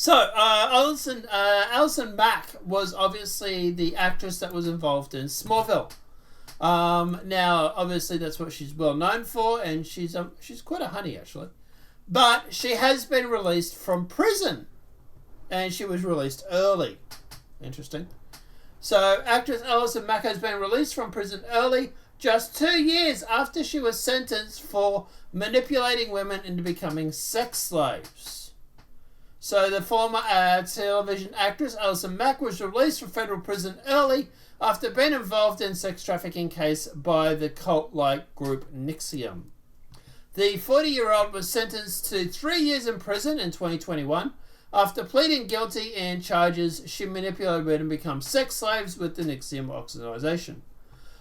So, Allison Mack was obviously the actress that was involved in Smallville. Now, obviously, that's what she's well known for, and she's quite a honey, actually. But she has been released from prison, and she was released early. Interesting. So, actress Allison Mack has been released from prison early, just 2 years after she was sentenced for manipulating women into becoming sex slaves. So the former television actress Allison Mack was released from federal prison early after being involved in sex trafficking case by the cult-like group NXIVM. The 40-year-old was sentenced to 3 years in prison in 2021 after pleading guilty in charges she manipulated women to become sex slaves with the NXIVM organization.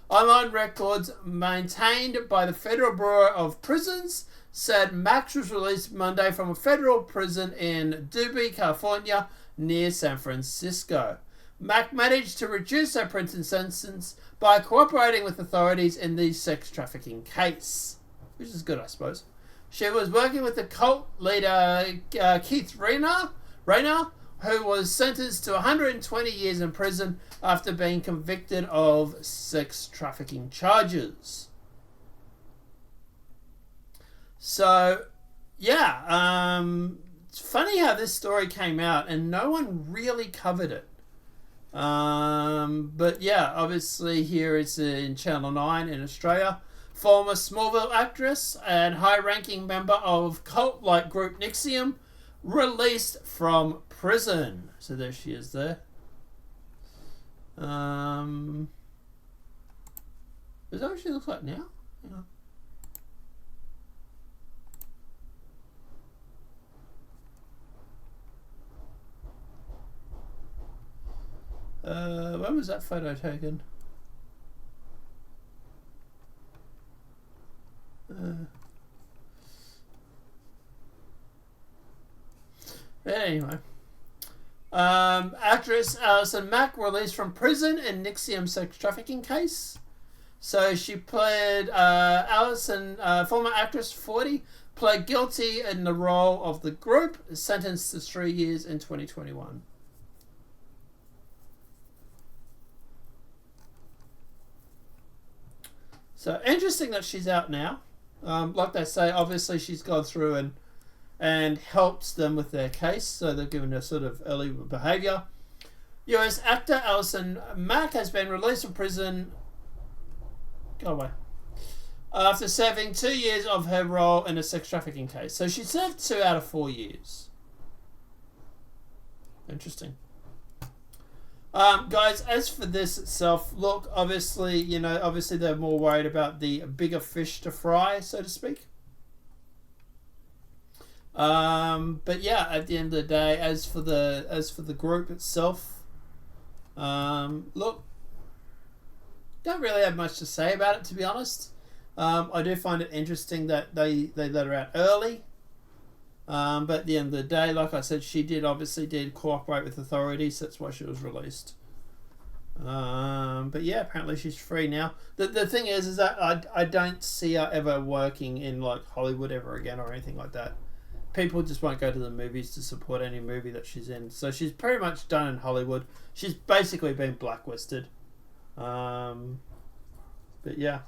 Online records maintained by the Federal Bureau of Prisons said Max was released Monday from a federal prison in Dubai, California, near San Francisco. Mack managed to reduce her prison sentence by cooperating with authorities in the sex trafficking case, which is good, I suppose. She was working with the cult leader Keith Rayner, who was sentenced to 120 years in prison after being convicted of sex trafficking charges. So, yeah, it's funny how this story came out and no one really covered it. But yeah, obviously here it's in Channel 9 in Australia. Former Smallville actress and high-ranking member of cult-like group NXIVM released from prison. So there she is there. Is that what she looks like now? Yeah. When was that photo taken? Anyway. Actress Allison Mack released from prison in NXIVM sex trafficking case. So she played Allison, former actress 40, pled guilty in the role of the group, sentenced to 3 years in 2021. So interesting that she's out now. Like they say, obviously she's gone through and helps them with their case, so they're given her sort of early behaviour. US actor Allison Mack has been released from prison. Go away. After serving 2 years of her role in a sex trafficking case. So she served 2 out of 4 years. Interesting. Guys, as for this itself, look, obviously they're more worried about the bigger fish to fry, so to speak. But yeah, at the end of the day, as for the group itself, look, don't really have much to say about it, to be honest. I do find it interesting that they let her out early. But at the end of the day, like I said, she did cooperate with authorities. That's why she was released. But yeah, apparently she's free now. The thing is that I don't see her ever working in like Hollywood ever again or anything like that. People just won't go to the movies to support any movie that she's in. So she's pretty much done in Hollywood. She's basically been blacklisted. But yeah.